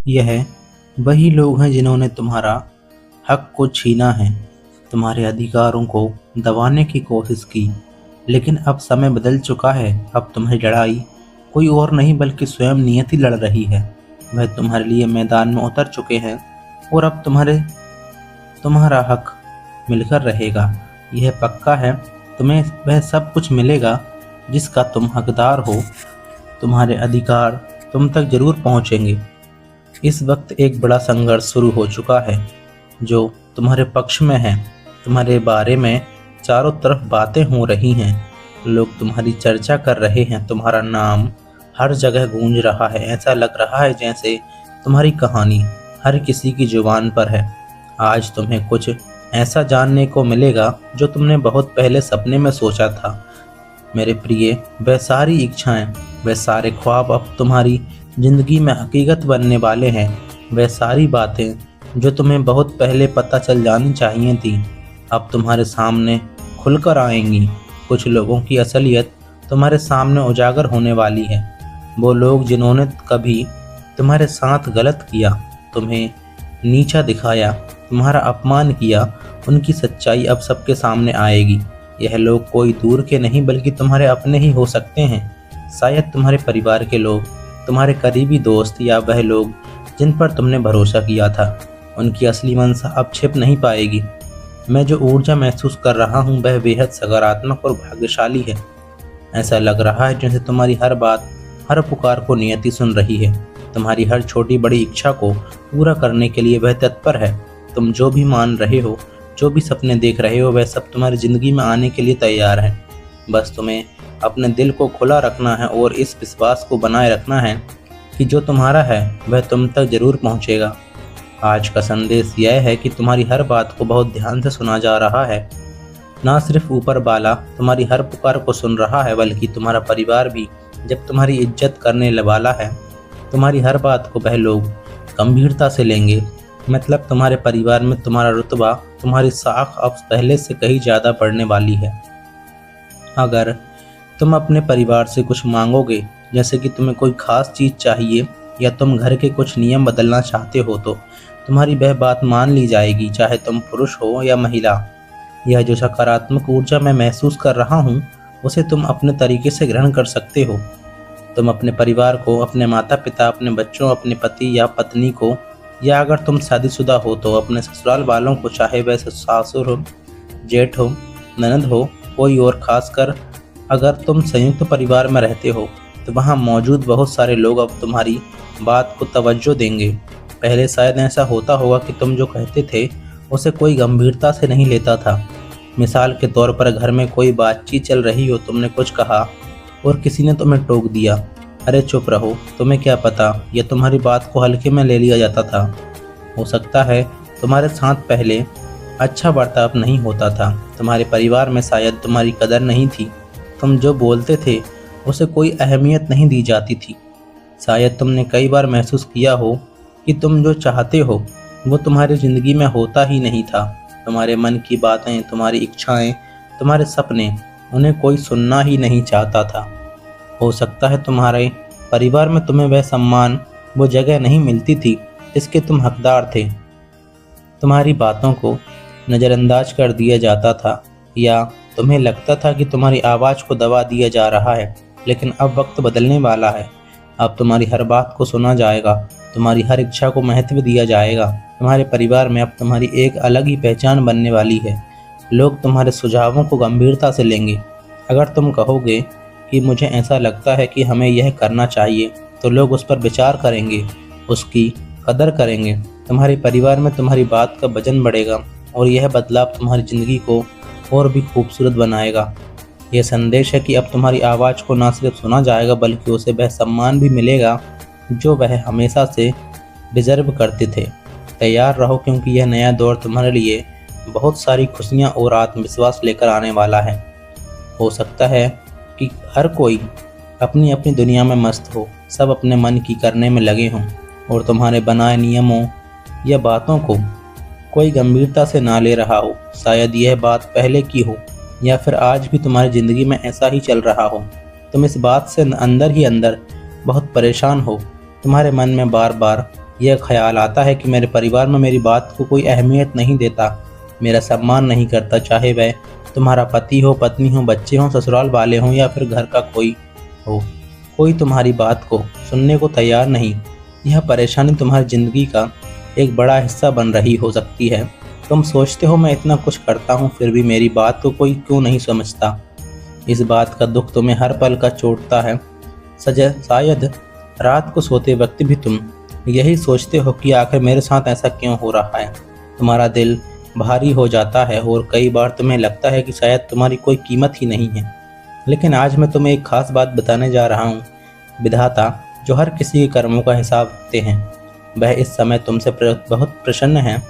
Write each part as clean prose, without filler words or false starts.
यह वही लोग हैं जिन्होंने तुम्हारा हक को छीना है, तुम्हारे अधिकारों को दबाने की कोशिश की। लेकिन अब समय बदल चुका है। अब तुम्हारी लड़ाई कोई और नहीं बल्कि स्वयं नियति लड़ रही है। वह तुम्हारे लिए मैदान में उतर चुके हैं और अब तुम्हारा हक मिलकर रहेगा। यह पक्का है, तुम्हें वह सब कुछ मिलेगा जिसका तुम हकदार हो। तुम्हारे अधिकार तुम तक जरूर पहुंचेंगे। इस वक्त एक बड़ा संघर्ष शुरू हो चुका है जो तुम्हारे पक्ष में है। तुम्हारे बारे में चारों तरफ बातें हो रही हैं, लोग तुम्हारी चर्चा कर रहे हैं, तुम्हारा नाम हर जगह गूंज रहा है। ऐसा लग रहा है जैसे तुम्हारी कहानी हर किसी की जुबान पर है। आज तुम्हें कुछ ऐसा जानने को मिलेगा जो तुमने बहुत पहले सपने में सोचा था। मेरे प्रिय, वह सारी इच्छाएं, वह सारे ख्वाब अब तुम्हारी जिंदगी में हकीकत बनने वाले हैं। वह सारी बातें जो तुम्हें बहुत पहले पता चल जानी चाहिए थी अब तुम्हारे सामने खुलकर आएंगी। कुछ लोगों की असलियत तुम्हारे सामने उजागर होने वाली है। वो लोग जिन्होंने कभी तुम्हारे साथ गलत किया, तुम्हें नीचा दिखाया, तुम्हारा अपमान किया, उनकी सच्चाई अब सबके सामने आएगी। यह लोग कोई दूर के नहीं बल्कि तुम्हारे अपने ही हो सकते हैं। शायद तुम्हारे परिवार के लोग, तुम्हारे करीबी दोस्त या वह लोग जिन पर तुमने भरोसा किया था। उनकी असली मंशा अब छिप नहीं पाएगी। मैं जो ऊर्जा महसूस कर रहा हूँ वह बेहद सकारात्मक और भाग्यशाली है। ऐसा लग रहा है जैसे तुम्हारी हर बात, हर पुकार को नियति सुन रही है। तुम्हारी हर छोटी बड़ी इच्छा को पूरा करने के लिए वह तत्पर है। तुम जो भी मान रहे हो, जो भी सपने देख रहे हो, वह सब तुम्हारी ज़िंदगी में आने के लिए तैयार है। बस तुम्हें अपने दिल को खुला रखना है और इस विश्वास को बनाए रखना है कि जो तुम्हारा है वह तुम तक जरूर पहुँचेगा। आज का संदेश यह है कि तुम्हारी हर बात को बहुत ध्यान से सुना जा रहा है। ना सिर्फ ऊपर वाला तुम्हारी हर पुकार को सुन रहा है बल्कि तुम्हारा परिवार भी जब तुम्हारी इज्जत करने वाला है। तुम्हारी हर बात को वह लोग गंभीरता से लेंगे। मतलब तुम्हारे परिवार में तुम्हारा रुतबा, तुम्हारी साख अब पहले से कहीं ज़्यादा बढ़ने वाली है। अगर तुम अपने परिवार से कुछ मांगोगे, जैसे कि तुम्हें कोई खास चीज़ चाहिए या तुम घर के कुछ नियम बदलना चाहते हो, तो तुम्हारी वह बात मान ली जाएगी, चाहे तुम पुरुष हो या महिला। यह जो सकारात्मक ऊर्जा मैं महसूस कर रहा हूँ उसे तुम अपने तरीके से ग्रहण कर सकते हो। तुम अपने परिवार को, अपने माता पिता, अपने बच्चों, अपने पति या पत्नी को, या अगर तुम शादीशुदा हो तो अपने ससुराल वालों को, चाहे वह सासुर हो, जेठ हो, ननद हो, कोई और। खासकर अगर तुम संयुक्त परिवार में रहते हो तो वहाँ मौजूद बहुत सारे लोग अब तुम्हारी बात को तवज्जो देंगे। पहले शायद ऐसा होता होगा कि तुम जो कहते थे उसे कोई गंभीरता से नहीं लेता था। मिसाल के तौर पर घर में कोई बातचीत चल रही हो, तुमने कुछ कहा और किसी ने तुम्हें टोक दिया, अरे चुप रहो, तुम्हें क्या पता, या तुम्हारी बात को हल्के में ले लिया जाता था। हो सकता है तुम्हारे साथ पहले अच्छा बर्ताव नहीं होता था। तुम्हारे परिवार में शायद तुम्हारी कदर नहीं थी। तुम जो बोलते थे उसे कोई अहमियत नहीं दी जाती थी। शायद तुमने कई बार महसूस किया हो कि तुम जो चाहते हो वो तुम्हारी ज़िंदगी में होता ही नहीं था। तुम्हारे मन की बातें, तुम्हारी इच्छाएं, तुम्हारे सपने, उन्हें कोई सुनना ही नहीं चाहता था। हो सकता है तुम्हारे परिवार में तुम्हें वह सम्मान, वो जगह नहीं मिलती थी जिसके तुम हकदार थे। तुम्हारी बातों को नज़रअंदाज कर दिया जाता था या तुम्हें लगता था कि तुम्हारी आवाज़ को दबा दिया जा रहा है। लेकिन अब वक्त बदलने वाला है। अब तुम्हारी हर बात को सुना जाएगा, तुम्हारी हर इच्छा को महत्व दिया जाएगा। तुम्हारे परिवार में अब तुम्हारी एक अलग ही पहचान बनने वाली है। लोग तुम्हारे सुझावों को गंभीरता से लेंगे। अगर तुम कहोगे कि मुझे ऐसा लगता है कि हमें यह करना चाहिए, तो लोग उस पर विचार करेंगे, उसकी कदर करेंगे। तुम्हारे परिवार में तुम्हारी बात का वजन बढ़ेगा और यह बदलाव तुम्हारी ज़िंदगी को और भी खूबसूरत बनाएगा। यह संदेश है कि अब तुम्हारी आवाज़ को न सिर्फ सुना जाएगा बल्कि उसे वह सम्मान भी मिलेगा जो वह हमेशा से डिज़र्व करते थे। तैयार रहो, क्योंकि यह नया दौर तुम्हारे लिए बहुत सारी खुशियाँ और आत्मविश्वास लेकर आने वाला है। हो सकता है कि हर कोई अपनी अपनी दुनिया में मस्त हो, सब अपने मन की करने में लगे हों और तुम्हारे बनाए नियमों या बातों को कोई गंभीरता से ना ले रहा हो। शायद यह बात पहले की हो या फिर आज भी तुम्हारी ज़िंदगी में ऐसा ही चल रहा हो। तुम इस बात से अंदर ही अंदर बहुत परेशान हो। तुम्हारे मन में बार बार यह ख्याल आता है कि मेरे परिवार में मेरी बात को कोई अहमियत नहीं देता, मेरा सम्मान नहीं करता, चाहे वह तुम्हारा पति हो, पत्नी हो, बच्चे हों, ससुराल वाले हों या फिर घर का कोई हो। कोई तुम्हारी बात को सुनने को तैयार नहीं। यह परेशानी तुम्हारी ज़िंदगी का एक बड़ा हिस्सा बन रही हो सकती है। तुम सोचते हो मैं इतना कुछ करता हूँ फिर भी मेरी बात को कोई क्यों नहीं समझता। इस बात का दुख तुम्हें हर पल का चोटता है। शायद रात को सोते वक्त भी तुम यही सोचते हो कि आखिर मेरे साथ ऐसा क्यों हो रहा है। तुम्हारा दिल भारी हो जाता है और कई बार तुम्हें लगता है कि शायद तुम्हारी कोई कीमत ही नहीं है। लेकिन आज मैं तुम्हें एक खास बात बताने जा रहा हूँ। विधाता जो हर किसी के कर्मों का हिसाब रखते हैं, वह इस समय तुमसे बहुत प्रसन्न हैं।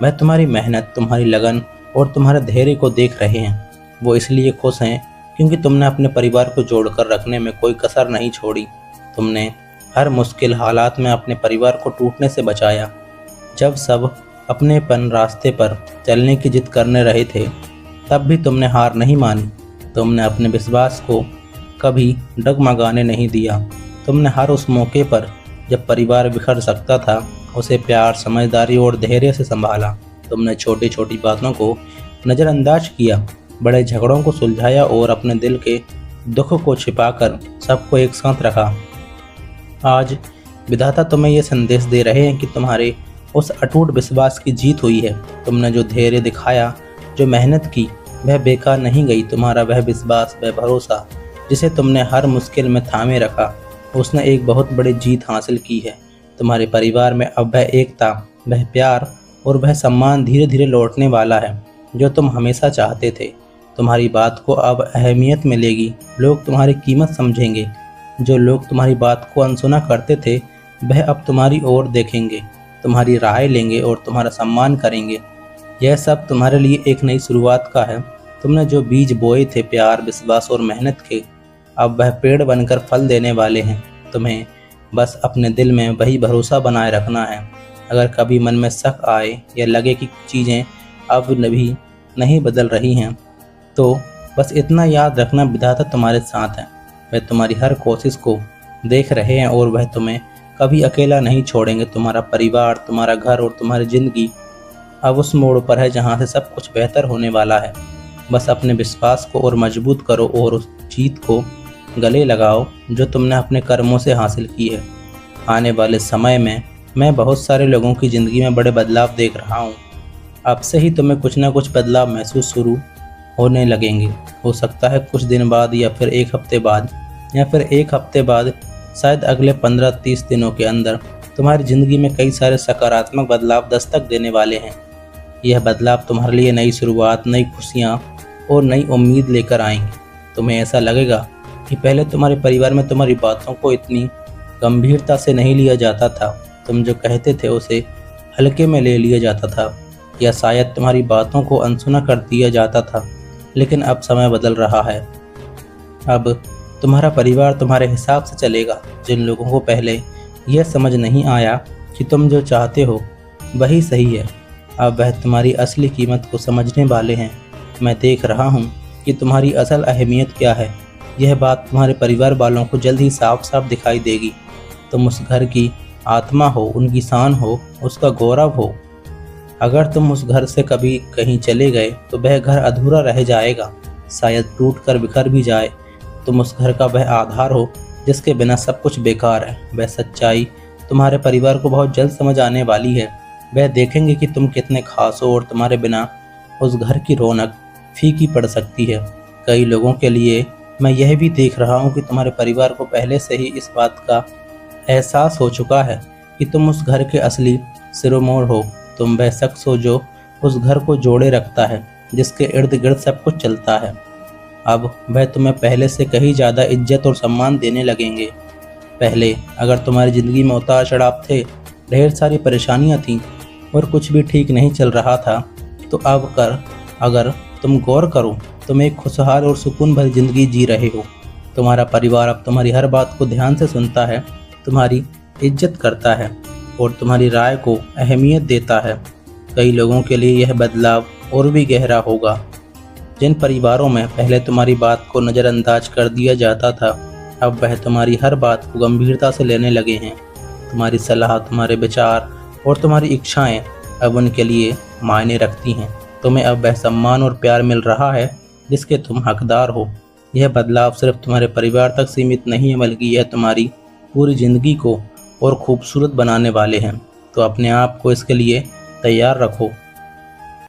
वह तुम्हारी मेहनत, तुम्हारी लगन और तुम्हारे धैर्य को देख रहे हैं। वो इसलिए खुश हैं क्योंकि तुमने अपने परिवार को जोड़कर रखने में कोई कसर नहीं छोड़ी। तुमने हर मुश्किल हालात में अपने परिवार को टूटने से बचाया। जब सब अपनेपन रास्ते पर चलने की जिद करने रहे थे, तब भी तुमने हार नहीं मानी। तुमने अपने विश्वास को कभी डगमगाने नहीं दिया। तुमने हर उस मौके पर जब परिवार बिखर सकता था, उसे प्यार, समझदारी और धैर्य से संभाला। तुमने छोटी छोटी बातों को नज़रअंदाज किया, बड़े झगड़ों को सुलझाया और अपने दिल के दुख को छिपाकर सबको एक साथ रखा। आज विधाता तुम्हें ये संदेश दे रहे हैं कि तुम्हारे उस अटूट विश्वास की जीत हुई है। तुमने जो धैर्य दिखाया, जो मेहनत की, वह बेकार नहीं गई। तुम्हारा वह विश्वास, वह भरोसा जिसे तुमने हर मुश्किल में थामे रखा, उसने एक बहुत बड़ी जीत हासिल की है। तुम्हारे परिवार में अब वह एकता, वह प्यार और वह सम्मान धीरे धीरे लौटने वाला है जो तुम हमेशा चाहते थे। तुम्हारी बात को अब अहमियत मिलेगी, लोग तुम्हारी कीमत समझेंगे। जो लोग तुम्हारी बात को अनसुना करते थे, वह अब तुम्हारी ओर देखेंगे, तुम्हारी राय लेंगे और तुम्हारा सम्मान करेंगे। यह सब तुम्हारे लिए एक नई शुरुआत का है। तुमने जो बीज बोए थे प्यार, विश्वास और मेहनत के, अब वह पेड़ बनकर फल देने वाले हैं। तुम्हें बस अपने दिल में वही भरोसा बनाए रखना है। अगर कभी मन में शक आए या लगे कि चीज़ें अब भी नहीं बदल रही हैं, तो बस इतना याद रखना, विधाता तुम्हारे साथ है। वह तुम्हारी हर कोशिश को देख रहे हैं और वह तुम्हें कभी अकेला नहीं छोड़ेंगे। तुम्हारा परिवार, तुम्हारा घर और तुम्हारी ज़िंदगी अब उस मोड़ पर है जहाँ से सब कुछ बेहतर होने वाला है। बस अपने विश्वास को और मजबूत करो और उस जीत को गले लगाओ जो तुमने अपने कर्मों से हासिल की है। आने वाले समय में मैं बहुत सारे लोगों की ज़िंदगी में बड़े बदलाव देख रहा हूँ। अब से ही तुम्हें कुछ ना कुछ बदलाव महसूस शुरू होने लगेंगे। हो सकता है कुछ दिन बाद या फिर एक हफ्ते बाद या फिर एक हफ्ते बाद, शायद अगले 15-30 दिनों के अंदर तुम्हारी ज़िंदगी में कई सारे सकारात्मक बदलाव दस्तक देने वाले हैं। यह बदलाव तुम्हारे लिए नई शुरुआत, नई खुशियाँ और नई उम्मीद लेकर आएंगे। तुम्हें ऐसा लगेगा कि पहले तुम्हारे परिवार में तुम्हारी बातों को इतनी गंभीरता से नहीं लिया जाता था। तुम जो कहते थे उसे हल्के में ले लिया जाता था या शायद तुम्हारी बातों को अनसुना कर दिया जाता था। लेकिन अब समय बदल रहा है। अब तुम्हारा परिवार तुम्हारे हिसाब से चलेगा। जिन लोगों को पहले यह समझ नहीं आया कि तुम जो चाहते हो वही सही है, अब वह तुम्हारी असली कीमत को समझने वाले हैं। मैं देख रहा हूँ कि तुम्हारी असल अहमियत क्या है। यह बात तुम्हारे परिवार वालों को जल्द ही साफ साफ दिखाई देगी। तुम उस घर की आत्मा हो, उनकी शान हो, उसका गौरव हो। अगर तुम उस घर से कभी कहीं चले गए तो वह घर अधूरा रह जाएगा, शायद टूट कर बिखर भी जाए। तुम उस घर का वह आधार हो जिसके बिना सब कुछ बेकार है। वह सच्चाई तुम्हारे परिवार को बहुत जल्द समझ आने वाली है। वह देखेंगे कि तुम कितने खास हो और तुम्हारे बिना उस घर की रौनक फीकी पड़ सकती है। कई लोगों के लिए मैं यह भी देख रहा हूँ कि तुम्हारे परिवार को पहले से ही इस बात का एहसास हो चुका है कि तुम उस घर के असली सिरमौर हो। तुम वह शख्स हो जो उस घर को जोड़े रखता है, जिसके इर्द गिर्द सब कुछ चलता है। अब वह तुम्हें पहले से कहीं ज़्यादा इज्जत और सम्मान देने लगेंगे। पहले अगर तुम्हारी ज़िंदगी में उतार चढ़ाव थे, ढेर सारी परेशानियां थीं और कुछ भी ठीक नहीं चल रहा था, तो अब अगर तुम गौर करो, तुम एक खुशहाल और सुकून भरी ज़िंदगी जी रहे हो। तुम्हारा परिवार अब तुम्हारी हर बात को ध्यान से सुनता है, तुम्हारी इज्जत करता है और तुम्हारी राय को अहमियत देता है। कई लोगों के लिए यह बदलाव और भी गहरा होगा। जिन परिवारों में पहले तुम्हारी बात को नज़रअंदाज कर दिया जाता था, अब वह तुम्हारी हर बात को गंभीरता से लेने लगे हैं। तुम्हारी सलाह, तुम्हारे विचार और तुम्हारी इच्छाएं अब उनके लिए मायने रखती हैं। तुम्हें अब वह सम्मान और प्यार मिल रहा है जिसके तुम हकदार हो। यह बदलाव सिर्फ तुम्हारे परिवार तक सीमित नहीं है, बल्कि यह तुम्हारी पूरी ज़िंदगी को और खूबसूरत बनाने वाले हैं। तो अपने आप को इसके लिए तैयार रखो।